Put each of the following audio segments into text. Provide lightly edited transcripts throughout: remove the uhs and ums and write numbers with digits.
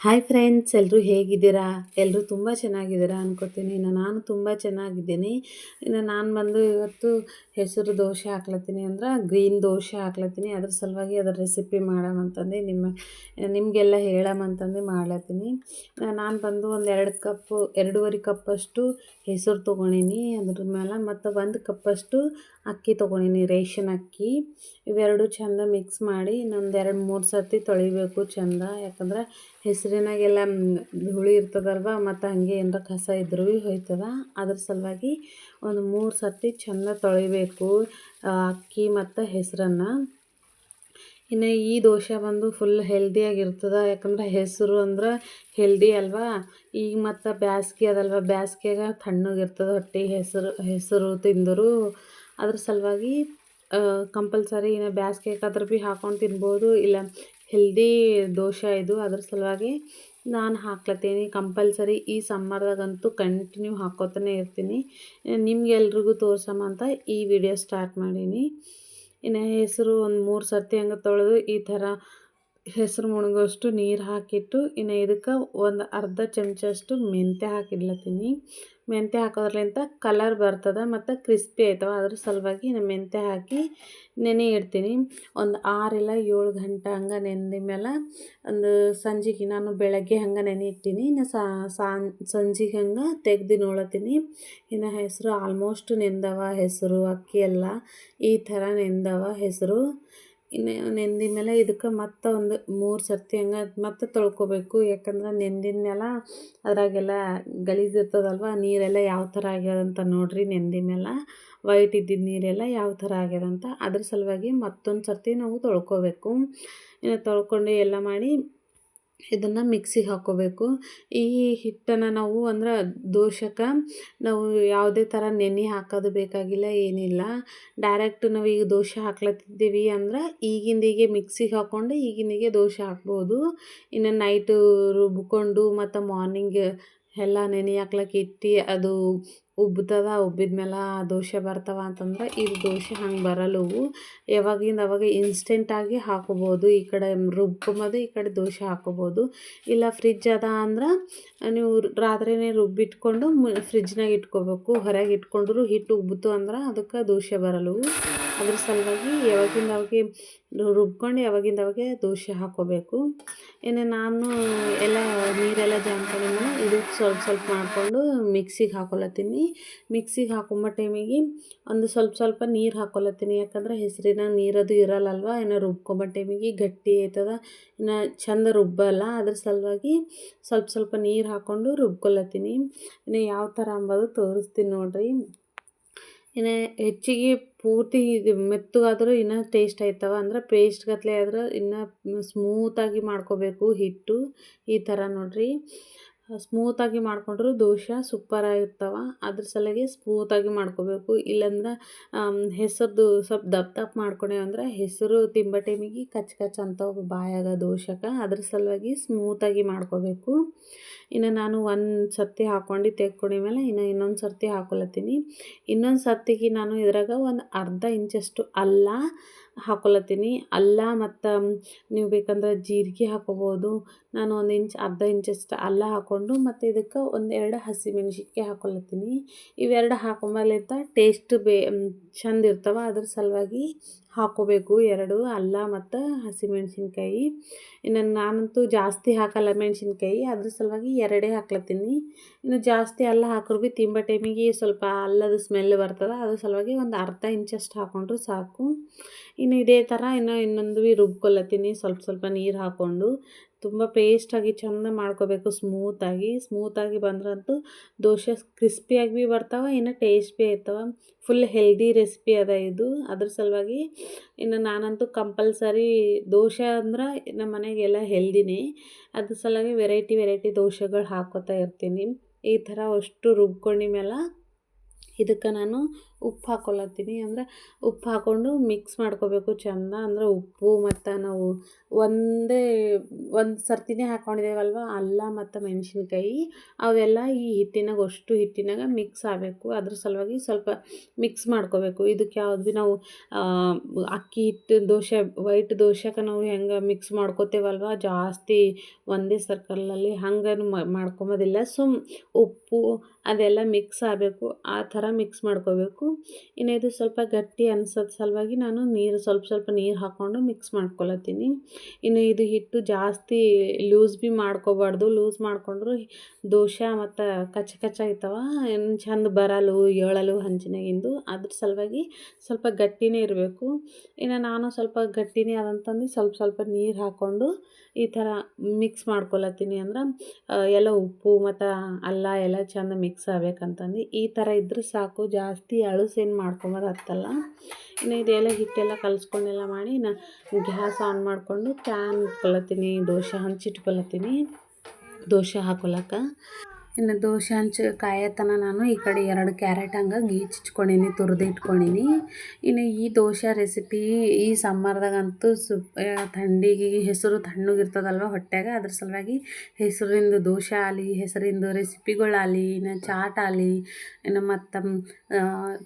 Hi friends, ಎಲ್ಲರೂ ಹೇಗಿದ್ದೀರಾ? ಎಲ್ಲರೂ ತುಂಬ ಚೆನ್ನಾಗಿದ್ದೀರಾ ಅನ್ಕೋತೀನಿ. ನಾನು ತುಂಬ ಚೆನ್ನಾಗಿದ್ದೀನಿ. ನಾನು ಬಂದು ಇವತ್ತು ಹೆಸರು ದೋಸೆ ಹಾಕ್ಲತ್ತೀನಿ, ಅಂದ್ರೆ ಗ್ರೀನ್ ದೋಸೆ ಹಾಕ್ಲತ್ತೀನಿ. ಅದ್ರ ಸಲುವಾಗಿ ಅದರ ರೆಸಿಪಿ ಮಾಡಮಂತಂದು ನಿಮಗೆಲ್ಲ ಹೇಳಮಂತಂದು ಮಾಡ್ಲತ್ತೀನಿ. ನಾನು ಬಂದು ಒಂದು 2.5 ಕಪ್ಪಷ್ಟು ಹೆಸರು ತೊಗೊಂಡಿನಿ. ಅದ್ರ ಮೇಲೆ ಮತ್ತು 1 ಕಪ್ಪಷ್ಟು ಅಕ್ಕಿ ತೊಗೊಂಡಿನಿ, ರೇಷನ್ ಅಕ್ಕಿ. ಇವೆರಡು ಚೆಂದ ಮಿಕ್ಸ್ ಮಾಡಿ ಇನ್ನೊಂದು 2-3 ಸರ್ತಿ ತೊಳಿಬೇಕು ಚೆಂದ. ಯಾಕಂದ್ರೆ ಹೆಸರಿನಾಗೆಲ್ಲ ಹುಳಿ ಇರ್ತದಲ್ವ, ಮತ್ತು ಹಾಗೆ ಏನರ ಕಸ ಇದ್ರೂ ಹೋಯ್ತದ. ಅದ್ರ ಸಲುವಾಗಿ ಒಂದು 3 ಸರ್ತಿ ಚೆಂದ ತೊಳಿಬೇಕು ಅಕ್ಕಿ ಮತ್ತು ಹೆಸರನ್ನು. ಇನ್ನು ಈ ದೋಸೆ ಬಂದು ಫುಲ್ ಹೆಲ್ದಿಯಾಗಿರ್ತದೆ. ಯಾಕಂದ್ರೆ ಹೆಸರು ಅಂದ್ರೆ ಹೆಲ್ದಿ ಅಲ್ವಾ. ಈಗ ಮತ್ತು ಬ್ಯಾಸ್ಗೆ ಅದಲ್ವ, ಬ್ಯಾಸ್ಗೆಗೆ ತಣ್ಣಗಿರ್ತದೆ ಹೊಟ್ಟೆ ಹೆಸರು ತಿಂದರು. ಅದ್ರ ಸಲುವಾಗಿ ಕಂಪಲ್ಸರಿ ಇನ್ನು ಬ್ಯಾಸ್ಗೆಗಾದ್ರೆ ಭೀ ಹಾಕ್ಕೊಂಡು ತಿನ್ಬೋದು, ಇಲ್ಲ ಹೆಲ್ದಿ ದೋಸೆ ಇದು. ಅದ್ರ ಸಲುವಾಗಿ ನಾನು ಹಾಕ್ಲತ್ತೀನಿ ಕಂಪಲ್ಸರಿ. ಈ ಸಮ್ಮರ್ದಾಗಂತೂ ಕಂಟಿನ್ಯೂ ಹಾಕ್ಕೋತಾನೆ ಇರ್ತೀನಿ. ನಿಮ್ಗೆಲ್ರಿಗೂ ತೋರ್ಸೋಮಂತ ಈ ವಿಡಿಯೋ ಸ್ಟಾರ್ಟ್ ಮಾಡೀನಿ. ಇನ್ನು ಹೆಸರು ಒಂದು 3 ಸರ್ತಿ ಹಂಗೆ ತೊಳೆದು ಈ ಥರ ಹೆಸರು ಮುಳುಗೋಷ್ಟು ನೀರು ಹಾಕಿಟ್ಟು, ಇನ್ನು ಇದಕ್ಕೆ ಒಂದು ಅರ್ಧ ಚಮಚಷ್ಟು ಮೆಂತ್ಯ ಹಾಕಿಡ್ಲತ್ತೀನಿ. ಮೆಂತ್ಯ ಹಾಕೋದ್ರಲ್ಲಿಂದ ಕಲರ್ ಬರ್ತದೆ ಮತ್ತು ಕ್ರಿಸ್ಪಿ ಆಯ್ತವ. ಅದ್ರ ಸಲುವಾಗಿ ನಾನು ಮೆಂತ್ಯ ಹಾಕಿ ನೆನೆ ಇಡ್ತೀನಿ. ಒಂದು 6 ಇಲ್ಲ 7 ಗಂಟೆ ಹಂಗೆ ನೆನೆದ ಮೇಲೆ ಒಂದು ಸಂಜೆಗೆ, ನಾನು ಬೆಳಗ್ಗೆ ಹಂಗೆ ನೆನೆ ಇಡ್ತೀನಿ. ಇನ್ನು ಸಂಜೆಗೆ ಹಂಗೆ ತೆಗ್ದು ನೋಡತ್ತೀನಿ. ಇನ್ನು ಹೆಸರು ಆಲ್ಮೋಸ್ಟ್ ನೆಂದವ, ಹೆಸರು ಅಕ್ಕಿ ಎಲ್ಲ ಈ ಥರ ನೆಂದವ ಹೆಸರು. ಇನ್ನು ನೆಂದಿದ ಮೇಲೆ ಇದಕ್ಕೆ ಮತ್ತೆ ಒಂದು 3 ಸರ್ತಿ ಹಂಗೆ ಮತ್ತೆ ತೊಳ್ಕೊಬೇಕು. ಯಾಕಂದ್ರೆ ನೆಂದಿದ ಮೇಲೆ ಅದ್ರಾಗೆಲ್ಲ ಗಲೀಜು ಇರ್ತದಲ್ವ, ನೀರೆಲ್ಲ ಯಾವ ಥರ ಆಗ್ಯದಂತ ನೋಡಿರಿ. ನೆಂದಿದ ಮೇಲೆ ವೈಟ್ ಇದ್ದಿದ್ದ ನೀರೆಲ್ಲ ಯಾವ ಥರ ಆಗ್ಯದಂತ. ಅದ್ರ ಸಲುವಾಗಿ ಮತ್ತೊಂದು ಸರ್ತಿ ನಾವು ತೊಳ್ಕೊಬೇಕು. ಇನ್ನು ತೊಳ್ಕೊಂಡು ಎಲ್ಲ ಮಾಡಿ ಇದನ್ನು ಮಿಕ್ಸಿಗೆ ಹಾಕ್ಕೋಬೇಕು. ಈ ಹಿಟ್ಟನ್ನು ನಾವು ಅಂದ್ರೆ ದೋಸೆಗೆ ನಾವು ಯಾವುದೇ ಥರ ನೆನೆ ಹಾಕೋದು ಬೇಕಾಗಿಲ್ಲ, ಏನಿಲ್ಲ. ಡೈರೆಕ್ಟ್ ನಾವು ಈಗ ದೋಸೆ ಹಾಕ್ಲತ್ತಿದ್ದೀವಿ ಅಂದ್ರೆ ಈಗಿಂದೀಗೆ ಮಿಕ್ಸಿಗೆ ಹಾಕ್ಕೊಂಡು ಈಗಿಂದಿಗೆ ದೋಸೆ ಹಾಕ್ಬೋದು. ಇನ್ನು ನೈಟು ರುಬ್ಕೊಂಡು ಮತ್ತು ಮಾರ್ನಿಂಗ್ ಎಲ್ಲ ನೆನೆ ಹಾಕ್ಲಕ್ಕೆ ಇಟ್ಟು ಅದು ಉಬ್ತದ. ಉಬ್ಬಿದ ಮೇಲೆ ದೋಸೆ ಬರ್ತಾವ ಅಂತಂದ್ರೆ ಇದು ದೋಸೆ ಹಂಗೆ ಬರಲ್ಲವು. ಯಾವಾಗಿಂದ ಅವಾಗ ಇನ್ಸ್ಟೆಂಟಾಗಿ ಹಾಕೋಬೋದು. ಈ ಕಡೆ ರುಬ್ಕೊಂಬೋದು, ಈ ಕಡೆ ದೋಸೆ ಹಾಕೋಬೋದು. ಇಲ್ಲ ಫ್ರಿಜ್ ಅದ ಅಂದ್ರೆ ನೀವು ರಾತ್ರಿನೇ ರುಬ್ಬಿಟ್ಕೊಂಡು ಫ್ರಿಜ್ನಾಗ ಇಟ್ಕೋಬೇಕು. ಹೊರಗೆ ಇಟ್ಕೊಂಡ್ರು ಹಿಟ್ಟು ಉಬ್ಬಿತು ಅಂದ್ರೆ ಅದಕ್ಕೆ ದೋಸೆ ಬರಲ್ಲವು. ಅದ್ರ ಸಲುವಾಗಿ ಯಾವಾಗಿಂದ ಅವಾಗೆ ರುಬ್ಕೊಂಡು ಯಾವಾಗಿಂದ ಅವಾಗೆ ದೋಸೆ ಹಾಕ್ಕೋಬೇಕು. ಇನ್ನು ನಾನು ಎಲ್ಲ ನೀರೆಲ್ಲ ಜಾನ್ಕೊಂಡಿದ್ಮೇಲೆ ಇದಕ್ಕೆ ಸ್ವಲ್ಪ ಮಾಡಿಕೊಂಡು ಮಿಕ್ಸಿಗೆ ಹಾಕ್ಕೊಳತ್ತೀನಿ. ಮಿಕ್ಸಿಗೆ ಹಾಕೊಂಬ ಟೈಮಿಗೆ ಒಂದು ಸ್ವಲ್ಪ ನೀರು ಹಾಕ್ಕೊಳತ್ತೀನಿ. ಯಾಕಂದ್ರೆ ಹೆಸರಿನಾಗ ನೀರದು ಇರಲ್ಲಲ್ವ. ಇನ್ನು ರುಬ್ಕೊಂಬ ಟೈಮಿಗೆ ಗಟ್ಟಿ ಆಯ್ತದ, ಇನ್ನು ಚೆಂದ ರುಬ್ಬಲ್ಲ. ಅದ್ರ ಸಲುವಾಗಿ ಸ್ವಲ್ಪ ನೀರು ಹಾಕ್ಕೊಂಡು ರುಬ್ಕೊಳತ್ತೀನಿ. ಇನ್ನು ಯಾವ ಥರ ಅಂಬೋದು ತೋರಿಸ್ತೀನಿ ನೋಡಿರಿ. ಇನ್ನು ಹೆಚ್ಚಿಗೆ ಪೂರ್ತಿ ಮೆತ್ತಗಾದರೂ ಇನ್ನೂ ಟೇಸ್ಟ್ ಆಯ್ತವ. ಅಂದ್ರೆ ಪೇಸ್ಟ್ ಗತ್ಲೆ ಆದ್ರೆ ಇನ್ನೂ ಸ್ಮೂತಾಗಿ ಮಾಡ್ಕೋಬೇಕು ಹಿಟ್ಟು. ಈ ಥರ ನೋಡಿರಿ, ಸ್ಮೂತಾಗಿ ಮಾಡಿಕೊಂಡ್ರು ದೋಸೆ ಸೂಪರಾಗಿರ್ತಾವ. ಅದ್ರ ಸಲುವಾಗಿ ಸ್ಮೂತಾಗಿ ಮಾಡ್ಕೋಬೇಕು. ಇಲ್ಲಾಂದ್ರೆ ಹೆಸರದು ಸ್ವಲ್ಪ ದಪ್ಪ ಮಾಡ್ಕೊಂಡೇವು ಅಂದ್ರೆ ಹೆಸರು ತಿಂಬ ಟೈಮಿಗೆ ಕಚ್ ಅಂತವ ಬಾಯಾಗ ದೋಸೆಗೆ. ಅದ್ರ ಸಲುವಾಗಿ ಸ್ಮೂತಾಗಿ ಮಾಡ್ಕೋಬೇಕು. ಇನ್ನು ನಾನು ಒಂದು ಸರ್ತಿ ಹಾಕ್ಕೊಂಡು ತೆಕ್ಕೊಂಡಿದ್ಮೇಲೆ ಇನ್ನೊಂದು ಸರ್ತಿ ಹಾಕ್ಕೊಳತ್ತೀನಿ. ಇನ್ನೊಂದು ಸರ್ತಿಗೆ ನಾನು ಇದ್ರಾಗ ಒಂದು ಅರ್ಧ ಇಂಚಷ್ಟು ಅಲ್ಲ ಹಾಕ್ಕೊಳತ್ತೀನಿ. ಅಲ್ಲ ಮತ್ತು ನೀವು ಬೇಕಂದ್ರೆ ಜೀರಿಗೆ ಹಾಕ್ಕೋಬೋದು. ನಾನು ಅರ್ಧ ಇಂಚಷ್ಟು ಅಲ್ಲ ಹಾಕ್ಕೊಂಡು ಮತ್ತು ಇದಕ್ಕೆ 1-2 ಹಸಿಮೆಣ್ಸಿನ್ಕಾಯಿ ಹಾಕ್ಕೊಳತ್ತೀನಿ. ಇವೆರಡು ಹಾಕೊಂಬಲಿಂದ ಟೇಸ್ಟ್ ಚೆಂದ ಇರ್ತವೆ. ಅದ್ರ ಸಲುವಾಗಿ ಹಾಕ್ಕೋಬೇಕು 2 ಅಲ್ಲ ಮತ್ತು ಹಸಿಮೆಣ್ಸಿನ್ಕಾಯಿ. ಇನ್ನು ನಾನಂತೂ ಜಾಸ್ತಿ ಹಾಕಲ್ಲ ಮೆಣಸಿನ್ಕಾಯಿ, ಅದ್ರ ಸಲುವಾಗಿ 2 ಹಾಕ್ಲತ್ತೀನಿ. ಇನ್ನು ಜಾಸ್ತಿ ಅಲ್ಲ ಹಾಕಿದ್ರು ಭೀ ತಿಂಬ ಟೈಮಿಗೆ ಸ್ವಲ್ಪ ಅಲ್ಲದ ಸ್ಮೆಲ್ ಬರ್ತದೆ. ಅದ್ರ ಸಲುವಾಗಿ ಒಂದು ಅರ್ಧ ಇಂಚಷ್ಟು ಹಾಕ್ಕೊಂಡ್ರು ಸಾಕು. ಇನ್ನು ಇದೇ ಥರ ಇನ್ನೊಂದು ಭೀ ರುಬ್ಕೊಳತ್ತೀನಿ ಸ್ವಲ್ಪ ನೀರು ಹಾಕ್ಕೊಂಡು. ತುಂಬ ಪೇಸ್ಟಾಗಿ ಚೆಂದ ಮಾಡ್ಕೋಬೇಕು. ಸ್ಮೂತಾಗಿ ಬಂದ್ರಂತೂ ದೋಸೆ ಕ್ರಿಸ್ಪಿಯಾಗಿ ಭೀ ಬರ್ತಾವೆ, ಇನ್ನು ಟೇಸ್ಟ್ ಭೀ ಆಯ್ತವೆ. ಫುಲ್ ಹೆಲ್ದಿ ರೆಸಿಪಿ ಅದ ಇದು. ಅದ್ರ ಸಲುವಾಗಿ ಇನ್ನು ನಾನಂತೂ ಕಂಪಲ್ಸರಿ ದೋಸೆ ಅಂದ್ರೆ ನಮ್ಮ ಮನೆಗೆಲ್ಲ ಹೆಲ್ದಿನೇ. ಅದ್ರ ಸಲುವಾಗಿ ವೆರೈಟಿ ದೋಸೆಗಳು ಹಾಕ್ಕೋತಾ ಇರ್ತೀನಿ. ಈ ಥರ ಅಷ್ಟು ರುಬ್ಕೊಂಡ ಮೇಲೆ ಇದಕ್ಕೆ ನಾನು ಉಪ್ಪು ಹಾಕ್ಕೊಳತ್ತೀನಿ. ಅಂದ್ರೆ ಉಪ್ಪು ಹಾಕ್ಕೊಂಡು ಮಿಕ್ಸ್ ಮಾಡ್ಕೋಬೇಕು ಚಂದ. ಅಂದ್ರೆ ಉಪ್ಪು ಮತ್ತು ನಾವು ಒಂದೇ ಒಂದು ಸರ್ತಿನೇ ಹಾಕ್ಕೊಂಡಿದ್ದೇವಲ್ವ, ಅಲ್ಲ ಮತ್ತು ಮೆಣಸಿನ್ಕಾಯಿ ಅವೆಲ್ಲ ಈ ಹಿಟ್ಟಿನಾಗ ಅಷ್ಟು ಹಿಟ್ಟಿನಾಗ ಮಿಕ್ಸ್ ಆಗಬೇಕು. ಅದ್ರ ಸಲುವಾಗಿ ಸ್ವಲ್ಪ ಮಿಕ್ಸ್ ಮಾಡ್ಕೋಬೇಕು. ಇದಕ್ಕೆ ಯಾವ್ದು ಭೀ ನಾವು ಅಕ್ಕಿ ಹಿಟ್ಟು ದೋಸೆ ವೈಟ್ ದೋಸೆಗೆ ನಾವು ಹೆಂಗೆ ಮಿಕ್ಸ್ ಮಾಡ್ಕೋತೇವಲ್ವ ಜಾಸ್ತಿ ಒಂದೇ ಸರ್ಕಲಲ್ಲಿ ಹಂಗೇನು ಮಾಡ್ಕೊಂಬೋದಿಲ್ಲ. ಉಪ್ಪು ಅದೆಲ್ಲ ಮಿಕ್ಸ್ ಆಗಬೇಕು, ಆ ಥರ ಮಿಕ್ಸ್ ಮಾಡ್ಕೋಬೇಕು. ಇನ್ನು ಇದು ಸ್ವಲ್ಪ ಗಟ್ಟಿ ಅನ್ಸೋದು ಸಲುವಾಗಿ ನಾನು ಸ್ವಲ್ಪ ನೀರು ಹಾಕ್ಕೊಂಡು ಮಿಕ್ಸ್ ಮಾಡ್ಕೊಳತ್ತೀನಿ. ಇನ್ನು ಇದು ಹಿಟ್ಟು ಜಾಸ್ತಿ ಲೂಸ್ ಭೀ ಮಾಡ್ಕೋಬಾರ್ದು. ಲೂಸ್ ಮಾಡ್ಕೊಂಡ್ರು ದೋಸೆ ಮತ್ತು ಕಚ್ಚ ಆಯ್ತವ, ಚಂದ ಬರಲು ಏಳಲು ಹಂಚಿನಾಗಿಂದು. ಅದ್ರ ಸಲುವಾಗಿ ಸ್ವಲ್ಪ ಗಟ್ಟಿನೇ ಇರಬೇಕು. ಇನ್ನು ನಾನು ಸ್ವಲ್ಪ ಗಟ್ಟಿನೇ ಅದಂತಂದು ಸ್ವಲ್ಪ ನೀರು ಹಾಕ್ಕೊಂಡು ಈ ಥರ ಮಿಕ್ಸ್ ಮಾಡ್ಕೊಳತ್ತೀನಿ. ಅಂದ್ರೆ ಎಲ್ಲ ಉಪ್ಪು ಮತ್ತು ಅಲ್ಲ ಎಲ್ಲ ಚಂದ ಮಿಕ್ಸ್ ಆಗ್ಬೇಕಂತಂದು ಈ ಥರ ಇದ್ರೆ ಸಾಕು. ಜಾಸ್ತಿ ಅಳಸೇನು ಮಾಡ್ಕೊಂಬಾರ್ದು ಹತ್ತಲ್ಲ. ಇನ್ನು ಇದೆಲ್ಲ ಹಿಟ್ಟೆಲ್ಲ ಕಲಿಸ್ಕೊಂಡೆಲ್ಲ ಮಾಡಿ ಗ್ಯಾಸ್ ಆನ್ ಮಾಡಿಕೊಂಡು ಪ್ಯಾನ್ ಇಟ್ಕೊಳತ್ತೀನಿ. ದೋಸೆ ಹಂಚಿಟ್ಕೊಳತ್ತೀನಿ ದೋಸೆ ಹಾಕೊಳಕ್ಕೆ. ಇನ್ನು ದೋಸೆ ಹಂಚು ಕಾಯತನ ನಾನು ಈ ಕಡೆ 2 ಕ್ಯಾರೆಟ್ ಹಂಗೆ ಗೀಚಿಟ್ಕೊಂಡೀನಿ, ತುರಿದು ಇಟ್ಕೊಂಡೀನಿ. ಇನ್ನು ಈ ದೋಸೆ ರೆಸಿಪಿ ಈ ಸಮ್ಮರ್ದಾಗಂತೂ ಥಂಡಿಗೆ ಹೆಸರು ತಣ್ಣಗಿರ್ತದಲ್ವ ಹೊಟ್ಟೆಗೆ, ಅದ್ರ ಸಲುವಾಗಿ ಹೆಸರಿಂದ ದೋಸೆ ಆಗಲಿ, ಹೆಸರಿಂದ ರೆಸಿಪಿಗಳಾಗಲಿ, ಇನ್ನು ಚಾಟ್ ಆಗಲಿ, ಇನ್ನು ಮತ್ತು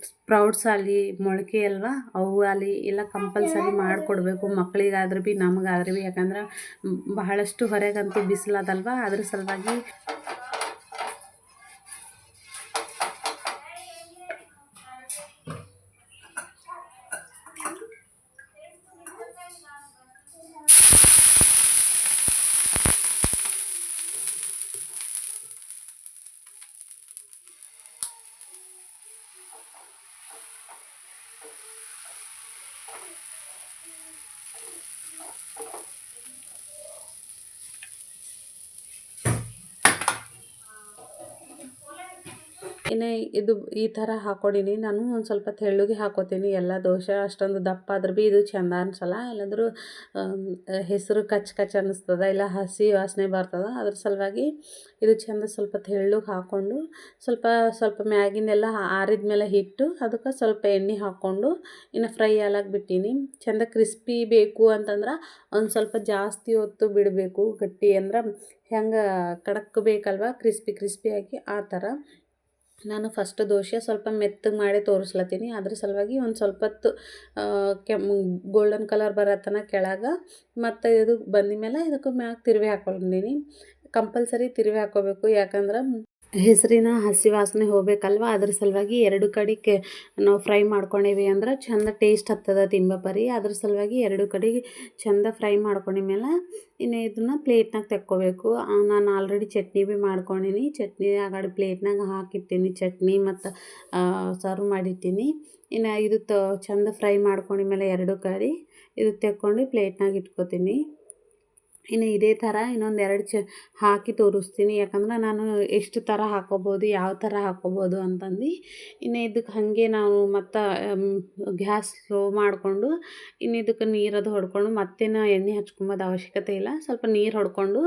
ಸ್ಪ್ರೌಟ್ಸ್ ಆಗಲಿ, ಮೊಳಕೆ ಅಲ್ವ ಅವು ಆಗಲಿ ಎಲ್ಲ ಕಂಪಲ್ಸರಿ ಮಾಡಿಕೊಡ್ಬೇಕು ಮಕ್ಕಳಿಗಾದ್ರೆ ಭೀ ನಮಗಾದ್ರೆ ಭೀ. ಯಾಕಂದ್ರೆ ಬಹಳಷ್ಟು ಹೊರಗಂತೂ ಬಿಸಿಲದಲ್ವ, ಅದ್ರ ಸಲುವಾಗಿ ಇನ್ನು ಇದು ಈ ಥರ ಹಾಕ್ಕೊಂಡೀನಿ. ನಾನು ಒಂದು ಸ್ವಲ್ಪ ತೆಳ್ಳಗೆ ಹಾಕ್ಕೋತೀನಿ ಎಲ್ಲ ದೋಸೆ. ಅಷ್ಟೊಂದು ದಪ್ಪ ಆದ್ರೆ ಭೀ ಇದು ಚೆಂದ ಅನ್ಸಲ್ಲ. ಇಲ್ಲಾಂದ್ರೂ ಹೆಸರು ಕಚ್ ಅನ್ನಿಸ್ತದ, ಇಲ್ಲ ಹಸಿ ವಾಸನೆ ಬರ್ತದೆ. ಅದ್ರ ಸಲುವಾಗಿ ಇದು ಚೆಂದ ಸ್ವಲ್ಪ ತೆಳ್ಳಗೆ ಹಾಕ್ಕೊಂಡು ಸ್ವಲ್ಪ ಮ್ಯಾಗಿನೆಲ್ಲ ಆರಿದ ಮೇಲೆ ಹಿಟ್ಟು ಅದಕ್ಕೆ ಸ್ವಲ್ಪ ಎಣ್ಣೆ ಹಾಕ್ಕೊಂಡು ಇನ್ನು ಫ್ರೈ ಆಗಕ್ಕೆ ಬಿಟ್ಟೀನಿ. ಚೆಂದ ಕ್ರಿಸ್ಪಿ ಬೇಕು ಅಂತಂದ್ರೆ ಒಂದು ಸ್ವಲ್ಪ ಜಾಸ್ತಿ ಹೊತ್ತು ಬಿಡಬೇಕು. ಗಟ್ಟಿ ಅಂದ್ರೆ ಹೆಂಗೆ ಕಡಕ್ ಬೇಕಲ್ವ, ಕ್ರಿಸ್ಪಿಯಾಗಿ ಆ ಥರ. ನಾನು ಫಸ್ಟ್ ದೋಸೆ ಸ್ವಲ್ಪ ಮೆತ್ತಗೆ ಮಾಡಿ ತೋರಿಸ್ಲತ್ತೀನಿ. ಅದ್ರ ಸಲುವಾಗಿ ಒಂದು ಸ್ವಲ್ಪ ಹೊತ್ತು ಗೋಲ್ಡನ್ ಕಲರ್ ಬರೋ ತನಕ ಕೆಳಗೆ ಮತ್ತು ಇದು ಬಂದ ಮೇಲೆ ಇದಕ್ಕೆ ಮ್ಯಾಗ ತಿರುವಿ ಹಾಕ್ಕೊಂಡಿನಿ. ಕಂಪಲ್ಸರಿ ತಿರುವಿ ಹಾಕ್ಕೋಬೇಕು. ಯಾಕಂದ್ರೆ ಹೆಸರಿನ ಹಸಿ ವಾಸನೆ ಹೋಗ್ಬೇಕಲ್ವ, ಅದ್ರ ಸಲುವಾಗಿ 2 ಕಡೆ ನಾವು ಫ್ರೈ ಮಾಡ್ಕೊಂಡೇವಿ ಅಂದ್ರೆ ಚೆಂದ ಟೇಸ್ಟ್ ಹತ್ತದ ತಿಂಬಪರಿ. ಅದ್ರ ಸಲುವಾಗಿ 2 ಕಡೆಗೆ ಚೆಂದ ಫ್ರೈ ಮಾಡ್ಕೊಂಡಿದ್ಮೇಲೆ ಇನ್ನು ಇದನ್ನು ಪ್ಲೇಟ್ನಾಗ ತೆಕ್ಕೋಬೇಕು. ನಾನು ಆಲ್ರೆಡಿ ಚಟ್ನಿ ಭೀ ಮಾಡ್ಕೊಂಡೀನಿ. ಚಟ್ನಿ ಆಗಡೆ ಪ್ಲೇಟ್ನಾಗ ಹಾಕಿಟ್ಟಿನಿ. ಚಟ್ನಿ ಮತ್ತು ಸರ್ವ್ ಮಾಡಿಟ್ಟಿನಿ. ಇನ್ನು ಇದು ಚೆಂದ ಫ್ರೈ ಮಾಡ್ಕೊಂಡಿದ್ಮೇಲೆ 2 ಕಡೆ ಇದು ತೆಕ್ಕೊಂಡು ಪ್ಲೇಟ್ನಾಗ ಇಟ್ಕೋತೀನಿ. ಇನ್ನು ಇದೇ ಥರ ಇನ್ನೊಂದು 2 ಹಾಕಿ ತೋರಿಸ್ತೀನಿ. ಯಾಕಂದ್ರೆ ನಾನು ಎಷ್ಟು ಥರ ಹಾಕ್ಕೋಬೋದು, ಯಾವ ಥರ ಹಾಕ್ಕೋಬೋದು ಅಂತಂದು. ಇನ್ನು ಇದಕ್ಕೆ ಹಾಗೆ ನಾವು ಮತ್ತು ಗ್ಯಾಸ್ ಸ್ಲೋ ಮಾಡಿಕೊಂಡು ಇನ್ನು ಇದಕ್ಕೆ ನೀರದು ಹೊಡ್ಕೊಂಡು ಮತ್ತೇನು ಎಣ್ಣೆ ಹಚ್ಕೊಂಬೋದು ಅವಶ್ಯಕತೆ ಇಲ್ಲ. ಸ್ವಲ್ಪ ನೀರು ಹೊಡ್ಕೊಂಡು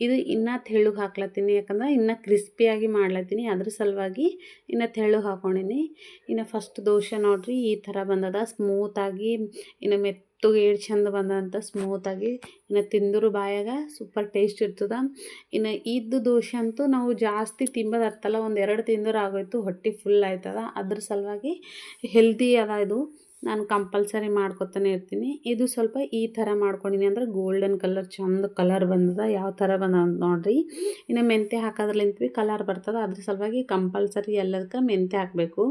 ಇದು ಇನ್ನೂ ತೆಳ್ಳಗೆ ಹಾಕ್ಲತ್ತೀನಿ. ಯಾಕಂದ್ರೆ ಇನ್ನೂ ಕ್ರಿಸ್ಪಿಯಾಗಿ ಮಾಡ್ಲತ್ತೀನಿ. ಅದ್ರ ಸಲುವಾಗಿ ಇನ್ನು ತೆಳ್ಳಗೆ ಹಾಕ್ಕೊಂಡೀನಿ. ಇನ್ನು ಫಸ್ಟ್ ದೋಸೆ ನೋಡಿರಿ ಈ ಥರ ಬಂದದ ಸ್ಮೂತಾಗಿ. ಇನ್ನು ಎಷ್ಟು ಚಂದ ಬಂದಂತ ಸ್ಮೂತಾಗಿ. ಇನ್ನು ತಿಂದರು ಬಾಯಾಗ ಸೂಪರ್ ಟೇಸ್ಟ್ ಇರ್ತದೆ. ಇನ್ನು ಇದ್ದು ದೋಸೆ ಅಂತೂ ನಾವು ಜಾಸ್ತಿ ತಿಂಬೋದು ಹತ್ತಲ್ಲ, 1-2 ತಿಂದ್ರೆ ಆಗೋಯ್ತು, ಹೊಟ್ಟೆ ಫುಲ್ ಆಯ್ತದ. ಅದ್ರ ಸಲುವಾಗಿ ಹೆಲ್ದಿ ಅದ ಇದು. ನಾನು ಕಂಪಲ್ಸರಿ ಮಾಡ್ಕೊತಾನೆ ಇರ್ತೀನಿ. ಇದು ಸ್ವಲ್ಪ ಈ ಥರ ಮಾಡ್ಕೊಂಡಿನಿ ಅಂದ್ರೆ ಗೋಲ್ಡನ್ ಕಲರ್ ಚಂದ ಕಲರ್ ಬಂದದ. ಯಾವ ಥರ ಬಂದ ನೋಡಿರಿ. ಇನ್ನು ಮೆಂತ್ಯ ಹಾಕೋದ್ರಲಿಂತ ಭೀ ಕಲರ್ ಬರ್ತದೆ. ಅದ್ರ ಸಲುವಾಗಿ ಕಂಪಲ್ಸರಿ ಎಲ್ಲದಕ್ಕೆ ಮೆಂತ್ಯ ಹಾಕಬೇಕು.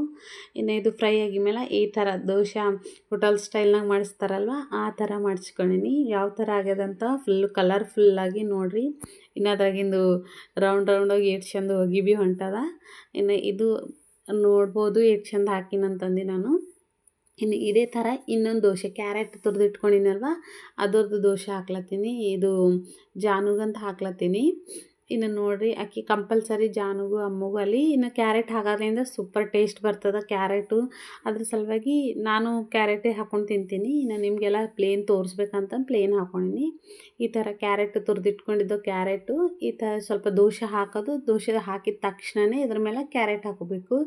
ಇನ್ನು ಇದು ಫ್ರೈ ಆಗಿದ್ಮೇಲೆ ಈ ಥರ ದೋಸೆ ಹೋಟೆಲ್ ಸ್ಟೈಲ್ನಾಗ ಮಾಡಿಸ್ತಾರಲ್ವ ಆ ಥರ ಮಾಡಿಸ್ಕೊಂಡಿನಿ. ಯಾವ ಥರ ಆಗ್ಯದಂತ ಕಲರ್ಫುಲ್ಲಾಗಿ ನೋಡಿರಿ. ಇನ್ನು ಅದ್ರಾಗಿಂದು ರೌಂಡಾಗಿ ಎಷ್ಟು ಚಂದ ಹೋಗಿ ಭೀ ಹೊಂಟದ. ಇನ್ನು ಇದು ನೋಡ್ಬೋದು ಎಷ್ಟು ಚಂದ ಹಾಕಿನಂತಂದು ನಾನು. ಇನ್ನು ಇದೇ ಥರ ಇನ್ನೊಂದು ದೋಸೆ ಕ್ಯಾರೆಟ್ ತುರಿದು ಇಟ್ಕೊಂಡಿನಲ್ವ ಅದರದ್ದು ದೋಸೆ ಹಾಕ್ಲತ್ತೀನಿ. ಇದು ಜಾನುಗಂತ ಹಾಕ್ಲತ್ತೀನಿ. ಇನ್ನು ನೋಡಿರಿ ಅಕ್ಕಿ ಕಂಪಲ್ಸರಿ ಜಾನುಗೂ ಅಮ್ಮಗೂ ಅಲ್ಲಿ ಇನ್ನು ಕ್ಯಾರೆಟ್ ಹಾಕೋದ್ರಿಂದ ಸೂಪರ್ ಟೇಸ್ಟ್ ಬರ್ತದೆ ಕ್ಯಾರೆಟು. ಅದ್ರ ಸಲುವಾಗಿ ನಾನು ಕ್ಯಾರೆಟೇ ಹಾಕ್ಕೊಂಡು ತಿಂತೀನಿ. ಇನ್ನು ನಿಮಗೆಲ್ಲ ಪ್ಲೇನ್ ತೋರಿಸ್ಬೇಕಂತ ಪ್ಲೇನ್ ಹಾಕ್ಕೊಂಡಿನಿ. ಈ ಥರ ಕ್ಯಾರೆಟ್ ತುರಿದಿಟ್ಕೊಂಡಿದ್ದು ಕ್ಯಾರೆಟು ಈ ಥರ ಸ್ವಲ್ಪ ದೋಸೆ ಹಾಕೋದು. ದೋಸೆ ಹಾಕಿದ ತಕ್ಷಣವೇ ಇದ್ರ ಮೇಲೆ ಕ್ಯಾರೆಟ್ ಹಾಕೋಬೇಕು.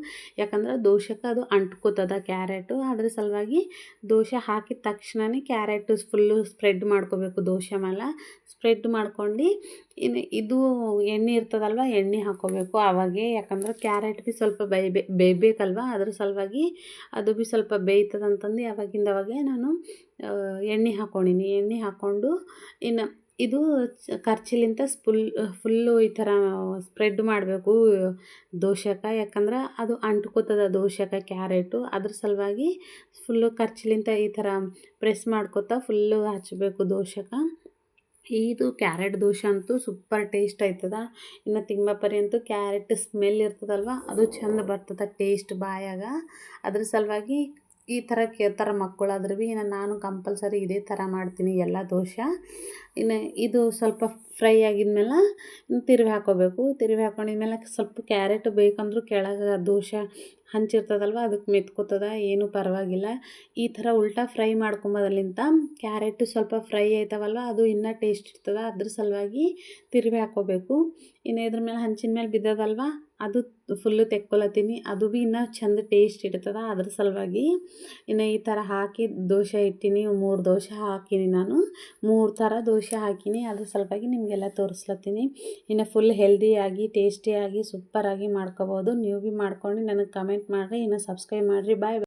ಯಾಕಂದ್ರೆ ದೋಸೆಗೆ ಅದು ಅಂಟ್ಕೋತದ ಕ್ಯಾರೆಟು. ಅದ್ರ ಸಲುವಾಗಿ ದೋಸೆ ಹಾಕಿದ ತಕ್ಷಣವೇ ಕ್ಯಾರೆಟು ಫುಲ್ಲು ಸ್ಪ್ರೆಡ್ ಮಾಡ್ಕೋಬೇಕು. ದೋಸೆ ಮೇಲೆ ಸ್ಪ್ರೆಡ್ ಮಾಡ್ಕೊಂಡು ಇನ್ನು ಇದು ಎಣ್ಣೆ ಇರ್ತದಲ್ವ, ಎಣ್ಣೆ ಹಾಕ್ಕೋಬೇಕು ಆವಾಗೆ. ಯಾಕಂದ್ರೆ ಕ್ಯಾರೆಟ್ ಭೀ ಸ್ವಲ್ಪ ಬೇಯಬೇಕಲ್ವ, ಅದ್ರ ಸಲುವಾಗಿ ಅದು ಭೀ ಸ್ವಲ್ಪ ಬೇಯ್ತದಂತಂದು ಅವಾಗೆ ನಾನು ಎಣ್ಣೆ ಹಾಕ್ಕೊಂಡಿನಿ. ಎಣ್ಣೆ ಹಾಕ್ಕೊಂಡು ಇನ್ನು ಇದು ಕರ್ಚಿಲಿಂದ ಫುಲ್ಲು ಈ ಥರ ಸ್ಪ್ರೆಡ್ ಮಾಡಬೇಕು ದೋಸೆಗೆ. ಯಾಕಂದ್ರೆ ಅದು ಅಂಟ್ಕೋತದ ದೋಸೆಗೆ ಕ್ಯಾರೆಟು. ಅದ್ರ ಸಲುವಾಗಿ ಫುಲ್ಲು ಕರ್ಚಿಲಿಂದ ಈ ಥರ ಪ್ರೆಸ್ ಮಾಡ್ಕೋತಾ ಫುಲ್ಲು ಹಚ್ಚಬೇಕು ದೋಸೆಗೆ. ಇದು ಕ್ಯಾರೆಟ್ ದೋಸೆ ಅಂತೂ ಸೂಪರ್ ಟೇಸ್ಟ್ ಆಯ್ತದ. ಇನ್ನು ತಿಮ್ಮಪ್ಪರಿ ಅಂತೂ ಕ್ಯಾರೆಟ್ ಸ್ಮೆಲ್ ಇರ್ತದಲ್ವ, ಅದು ಚೆಂದ ಬರ್ತದೆ ಟೇಸ್ಟ್ ಬಾಯಾಗ. ಅದ್ರ ಸಲುವಾಗಿ ಈ ಥರ ಕೇಳ್ತಾರೆ ಮಕ್ಕಳಾದ್ರೂ ಭೀ. ಇನ್ನು ನಾನು ಕಂಪಲ್ಸರಿ ಇದೇ ಥರ ಮಾಡ್ತೀನಿ ಎಲ್ಲ ದೋಸೆ. ಇನ್ನು ಇದು ಸ್ವಲ್ಪ ಫ್ರೈ ಆಗಿದ್ಮೇಲೆ ತಿರುವಿ ಹಾಕ್ಕೋಬೇಕು. ತಿರುವಿ ಹಾಕ್ಕೊಂಡಿದ್ಮೇಲೆ ಸ್ವಲ್ಪ ಕ್ಯಾರೆಟ್ ಬೇಕಂದ್ರೂ ಕೆಳಗೆ ದೋಸೆ ಹಂಚಿರ್ತದಲ್ವ, ಅದಕ್ಕೆ ಮೆತ್ಕೋತದ, ಏನೂ ಪರವಾಗಿಲ್ಲ. ಈ ಥರ ಉಲ್ಟಾ ಫ್ರೈ ಮಾಡ್ಕೊಂಬೋದಲ್ಲಿಂದ ಕ್ಯಾರೆಟು ಸ್ವಲ್ಪ ಫ್ರೈ ಆಯ್ತವಲ್ವ, ಅದು ಇನ್ನೂ ಟೇಸ್ಟ್ ಇರ್ತದೆ. ಅದ್ರ ಸಲುವಾಗಿ ತಿರುವಿ ಹಾಕ್ಕೋಬೇಕು. ಇನ್ನು ಇದ್ರ ಮೇಲೆ ಹಂಚಿನ ಮೇಲೆ ಬಿದ್ದದಲ್ವ, ಅದು ಫುಲ್ಲು ತೆಕ್ಕೊಳತ್ತೀನಿ. ಅದು ಭೀ ಇನ್ನೂ ಚೆಂದ ಟೇಸ್ಟ್ ಇರ್ತದೆ. ಅದ್ರ ಸಲುವಾಗಿ ಇನ್ನು ಈ ಥರ ಹಾಕಿ ದೋಸೆ ಇಟ್ಟಿನಿ. 3 ದೋಸೆ ಹಾಕೀನಿ ನಾನು. 3 ಥರ ದೋಸೆ ಹಾಕೀನಿ. ಅದ್ರ ಸಲುವಾಗಿ ನಿಮಗೆಲ್ಲ ತೋರಿಸ್ಲತ್ತೀನಿ. ಇನ್ನು ಫುಲ್ ಹೆಲ್ದಿಯಾಗಿ ಟೇಸ್ಟಿಯಾಗಿ ಸೂಪರಾಗಿ ಮಾಡ್ಕೋಬೋದು. ನೀವು ಭೀ ಮಾಡ್ಕೊಂಡು ನನಗೆ ಕಮೆಂಟ್ ಮಾಡಿರಿ. ಇನ್ನು ಸಬ್ಸ್ಕ್ರೈಬ್ ಮಾಡಿರಿ. ಬಾಯ್.